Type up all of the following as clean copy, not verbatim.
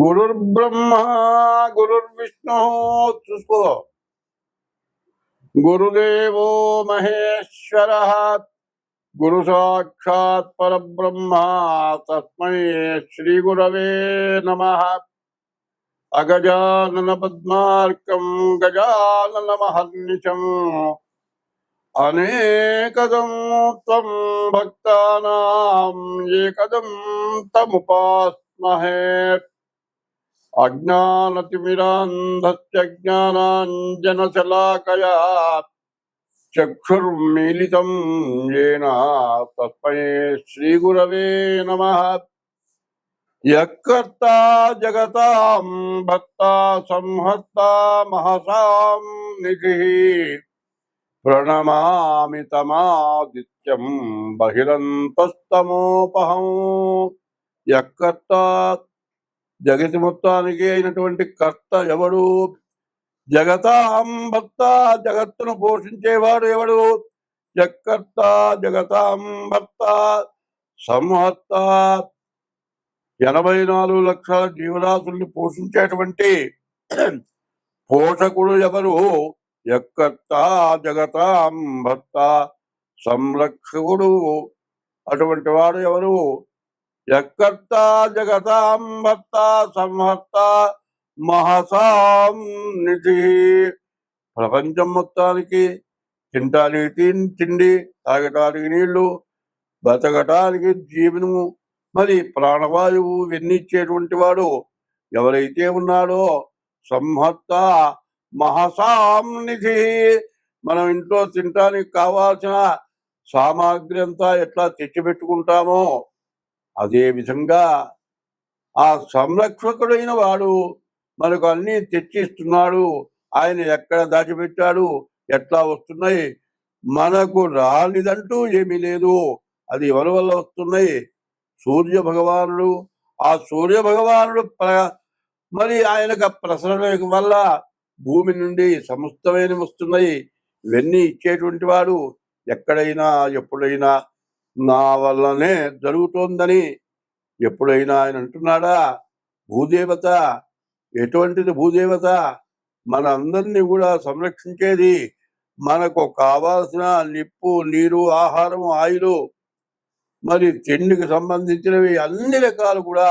గురుర్బ్రహ్మ గురుర్విష్ణు చూసుకో. గురుదేవో మహేశ్వర గురు సాక్షాత్ పరబ్రహ్మ తస్మై శ్రీ గురవే నమ. అగజానన పద్మార్కం గజానన మహర్నిశం అనేకదం త్వం భక్తానాం ఏకదం తముపాస్మహే. అజ్ఞానతిమిరాంధస్య జ్ఞానాంజనశలాకయా చక్షుర్మీలితం యేన తస్మై శ్రీగురవే నమః. యఃకర్తా జగతాం భర్తా సంహర్తా మహసాం నిధిః ప్రణమామి తమాదిత్యం బహిరంతస్తమోపహం. యఃకర్తా జగతి మొత్తానికి అయినటువంటి కర్త ఎవడు? జగతాం భర్త జగత్తును పోషించేవాడు ఎవడు? యఃకర్త జగతాం భర్త సంహర్త 84 లక్షల జీవరాశుల్ని పోషించేటువంటి పోషకుడు ఎవరు? యఃకర్త జగతాం భర్త సంరక్షకుడు అటువంటి వాడు ఎవరు? యఃకర్త జగతాం భర్త సంహర్త మహసాం నిధి. ప్రపంచం మొత్తానికి తినటానికి తిండి, తాగటానికి నీళ్లు, బతకటానికి జీవనము, మరి ప్రాణవాయువు ఇచ్చేటువంటి వాడు ఎవరైతే ఉన్నాడో సంహర్త మహసాం నిధి. మనం ఇంట్లో తినటానికి కావాల్సిన సామాగ్రి అంతా ఎట్లా తెచ్చిపెట్టుకుంటామో అదే విధంగా ఆ సంరక్షకుడైన వాడు మనకు అన్ని తెచ్చిస్తున్నాడు. ఆయన ఎక్కడ దాచిపెట్టాడు, ఎట్లా వస్తున్నాయి, మనకు రానిదంటూ ఏమీ లేదు. అది ఎవరి వల్ల వస్తున్నాయి? సూర్య భగవానుడు. ఆ సూర్య భగవానుడు మరి ఆయనకు ప్రసరణ వల్ల భూమి నుండి సమస్తమైన వస్తున్నాయి. ఇవన్నీ ఇచ్చేటువంటి వాడు ఎక్కడైనా ఎప్పుడైనా నా వల్లనే జరుగుతోందని ఎప్పుడైనా ఆయన అంటున్నాడా? భూదేవత ఎటువంటిది? భూదేవత మన అందరినీ కూడా సంరక్షించేది. మనకు కావాల్సిన నిప్పు, నీరు, ఆహారము, ఆయులు, మరి తిండికి సంబంధించినవి అన్ని రకాలు కూడా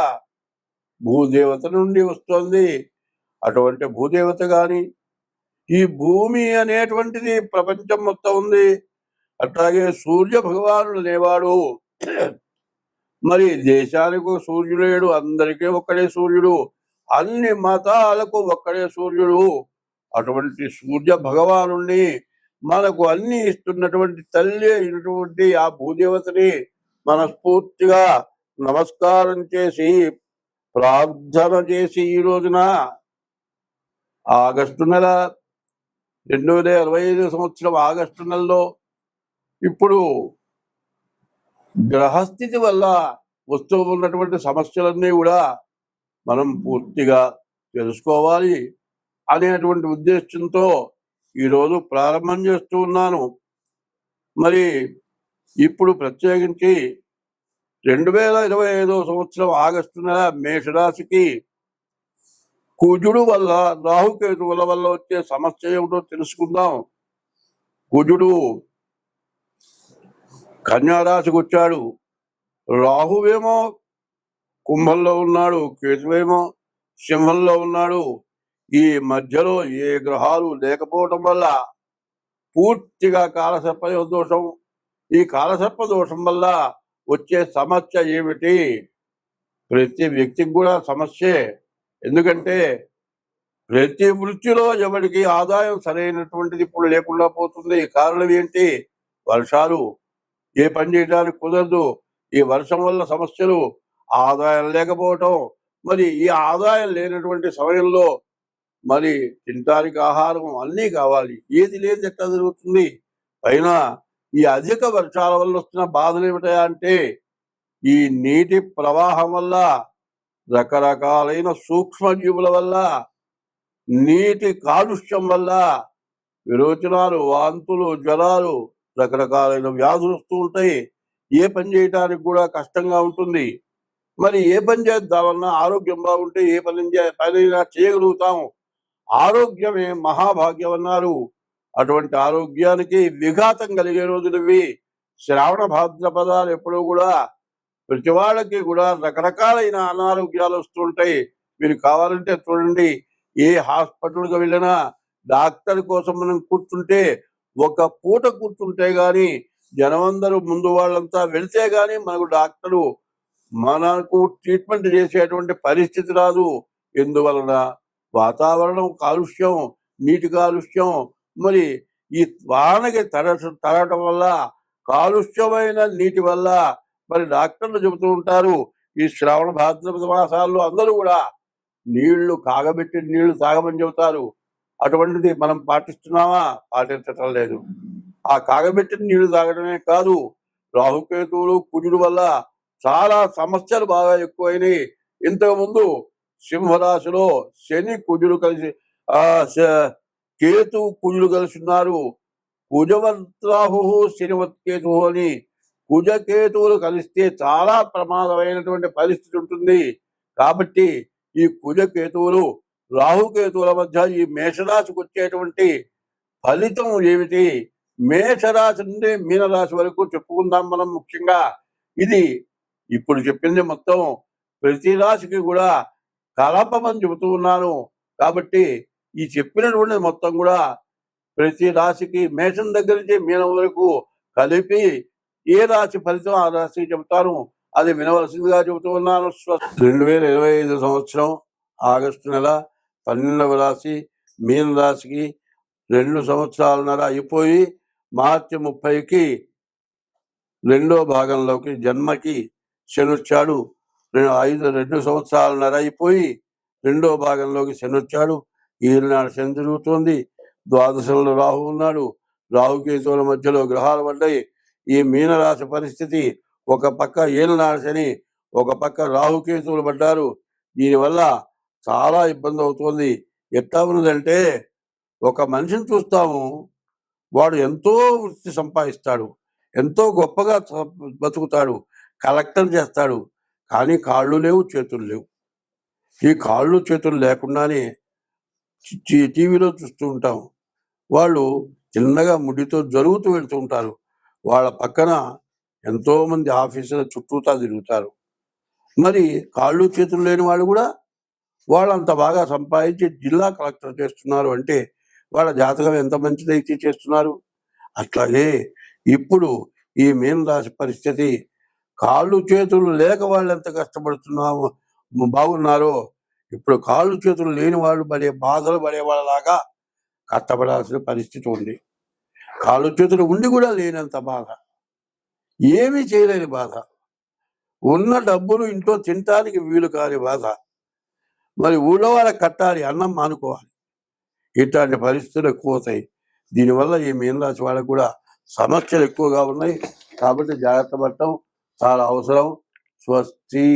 భూదేవత నుండి వస్తుంది. అటువంటి భూదేవత గాని ఈ భూమి అనేటువంటిది ప్రపంచం మొత్తం ఉంది. అట్లాగే సూర్య భగవానుడు అనేవాడు. మరి దేశానికి సూర్యుడు, అందరికీ ఒక్కడే సూర్యుడు, అన్ని మతాలకు ఒక్కడే సూర్యుడు. అటువంటి సూర్య భగవాను మనకు అన్ని ఇస్తున్నటువంటి తల్లి అయినటువంటి ఆ భూదేవతని మనస్ఫూర్తిగా నమస్కారం చేసి ప్రార్థన చేసి ఈ రోజున ఆగస్టు నెల 2025 సంవత్సరం ఆగస్టు నెలలో ఇప్పుడు గ్రహస్థితి వల్ల వస్తూ ఉన్నటువంటి సమస్యలన్నీ కూడా మనం పూర్తిగా తెలుసుకోవాలి అనేటువంటి ఉద్దేశంతో ఈరోజు ప్రారంభం చేస్తూ ఉన్నాను. మరి ఇప్పుడు ప్రత్యేకించి 2025 సంవత్సరం ఆగస్టు నెల మేషరాశికి కుజుడు వల్ల, రాహుకేతువుల వల్ల వచ్చే సమస్య ఏమిటో తెలుసుకుందాం. కుజుడు కన్యారాశికి వచ్చాడు. రాహువేమో కుంభంలో ఉన్నాడు, కేతువేమో సింహంలో ఉన్నాడు. ఈ మధ్యలో ఏ గ్రహాలు లేకపోవటం వల్ల పూర్తిగా కాలసర్ప దోషం. ఈ కాలసర్ప దోషం వల్ల వచ్చే సమస్య ఏమిటి? ప్రతి వ్యక్తికి కూడా సమస్యే. ఎందుకంటే ప్రతి వృత్తిలో ఎవరికి ఆదాయం సరైనటువంటిది ఇప్పుడు లేకుండా పోతుంది. కారణం ఏంటి? వర్షాలు. ఏ పని చేయడానికి కుదరదు. ఈ వర్షం వల్ల సమస్యలు, ఆదాయం లేకపోవటం. మరి ఈ ఆదాయం లేనటువంటి సమయంలో మరి తినడానికి ఆహారం అన్నీ కావాలి. ఏది లేదు ఎట్లా జరుగుతుంది? పైన ఈ అధిక వర్షాల వల్ల వస్తున్న బాధలు ఏమిటా అంటే ఈ నీటి ప్రవాహం వల్ల, రకరకాలైన సూక్ష్మజీవుల వల్ల, నీటి కాలుష్యం వల్ల విరోచనాలు, వాంతులు, జ్వరాలు, రకరకాలైన వ్యాధులు వస్తూ ఉంటాయి. ఏ పని చేయటానికి కూడా కష్టంగా ఉంటుంది. మరి ఏ పని చేద్దామన్నా ఆరోగ్యం బాగుంటే ఏ పనైనా చేయగలుగుతాం. ఆరోగ్యమే మహాభాగ్యం అన్నారు. అటువంటి ఆరోగ్యానికి విఘాతం కలిగే రోజులు ఇవి. శ్రావణ భాద్రపదాలు ఎప్పుడూ కూడా ప్రతి వాళ్ళకి కూడా రకరకాలైన అనారోగ్యాలు వస్తుంటాయి. మీరు కావాలంటే చూడండి, ఏ హాస్పిటల్కి వెళ్ళినా డాక్టర్ కోసం మనం కూర్చుంటే, ఒక పూట కూర్చుంటే గాని జనమందరూ ముందు వాళ్ళంతా వెళితే గాని మనకు ట్రీట్మెంట్ చేసేటువంటి పరిస్థితి రాదు. ఎందువలన? వాతావరణం కాలుష్యం, నీటి కాలుష్యం, మరి ఈ వానకి తడటం వల్ల, కాలుష్యమైన నీటి వల్ల మరి డాక్టర్లు చెబుతూ ఉంటారు, ఈ శ్రావణ భాద్రపద మాసాల్లో అందరూ కూడా కాగబెట్టి నీళ్లు తాగమని చెబుతారు. అటువంటిది మనం పాటిస్తున్నామా? పాటించటం లేదు. ఆ కాగబెట్టిన నీళ్లు తాగడమే కాదు, రాహుకేతువులు కుజుడు వల్ల చాలా సమస్యలు బాగా ఎక్కువైనాయి. ఇంతకుముందు సింహరాశిలో శని కుజుడు కలిసి కేతు కుజుడు కలిసి ఉన్నారు. కుజవద్రాహు శనివత్ కేతు అని కుజకేతువులు కలిస్తే చాలా ప్రమాదమైనటువంటి పరిస్థితి ఉంటుంది. కాబట్టి ఈ కుజకేతువులు రాహుకేతువుల మధ్య ఈ మేషరాశికి వచ్చేటువంటి ఫలితం ఏమిటి? మేషరాశి నుండి మీనరాశి వరకు చెప్పుకుందాం మనం. ముఖ్యంగా ఇది ఇప్పుడు చెప్పింది మొత్తం ప్రతి రాశికి కూడా కలపమని చెబుతూ ఉన్నాను. కాబట్టి ఈ చెప్పినటువంటి మొత్తం కూడా ప్రతి రాశికి మేషం దగ్గర నుంచి మీనం వరకు కలిపి ఏ రాశి ఫలితం ఆ రాశికి చెబుతాను. అది వినవలసిందిగా చెబుతూ ఉన్నాను. 2025 సంవత్సరం ఆగస్టు నెల 12వ రాశి మీన రాశికి 2 సంవత్సరాలన్నర అయిపోయి మార్చి 30కి రెండో భాగంలోకి జన్మకి శని వచ్చాడు. 2 సంవత్సరాలన్నర అయిపోయి రెండో భాగంలోకి శని వచ్చాడు. ఈనాడు శని జరుగుతోంది. ద్వాదశంలో రాహు ఉన్నాడు. రాహుకేతువుల మధ్యలో గ్రహాలు పడ్డాయి. ఈ మీనరాశి పరిస్థితి, ఒక పక్క ఏలినాడు శని, ఒక పక్క రాహుకేతువులు పడ్డారు. దీనివల్ల చాలా ఇబ్బంది అవుతుంది. ఎట్లా ఉన్నదంటే, ఒక మనిషిని చూస్తాము, వాడు ఎంతో వృత్తి సంపాదిస్తాడు, ఎంతో గొప్పగా బతుకుతాడు, కలెక్టర్ చేస్తాడు, కానీ కాళ్ళు లేవు, చేతులు లేవు. ఈ కాళ్ళు చేతులు లేకుండానే టీవీలో చూస్తూ ఉంటాం. వాళ్ళు చిన్నగా ముడితో జరుగుతూ వెళ్తూ ఉంటారు. వాళ్ళ పక్కన ఎంతోమంది ఆఫీసుల చుట్టూతా తిరుగుతారు. మరి కాళ్ళు చేతులు లేని వాళ్ళు కూడా వాళ్ళంత బాగా సంపాదించి జిల్లా కలెక్టర్ చేస్తున్నారు అంటే వాళ్ళ జాతకం ఎంత మంచిదైతే చేస్తున్నారు. అట్లాగే ఇప్పుడు ఈ మీనరాశి పరిస్థితి, కాళ్ళు చేతులు లేక వాళ్ళు ఎంత కష్టపడుతున్నామో బాగున్నారో, ఇప్పుడు కాళ్ళు చేతులు లేని వాళ్ళు బాధలు పడే వాళ్ళలాగా కష్టపడాల్సిన పరిస్థితి ఉంది. కాళ్ళు చేతులు ఉండి కూడా లేనంత బాధ, ఏమీ చేయలేని బాధ, ఉన్న డబ్బులు ఇంట్లో తినటానికి వీలు కాని బాధ, మరి ఊళ్ళో వాళ్ళకి కట్టాలి, అన్నం మానుకోవాలి. ఇట్లాంటి పరిస్థితులు ఎక్కువ అవుతాయి. దీనివల్ల ఈ మీనరాశి వాళ్ళకు కూడా సమస్యలు ఎక్కువగా ఉన్నాయి. కాబట్టి జాగ్రత్త పడటం చాలా అవసరం. స్వస్తి.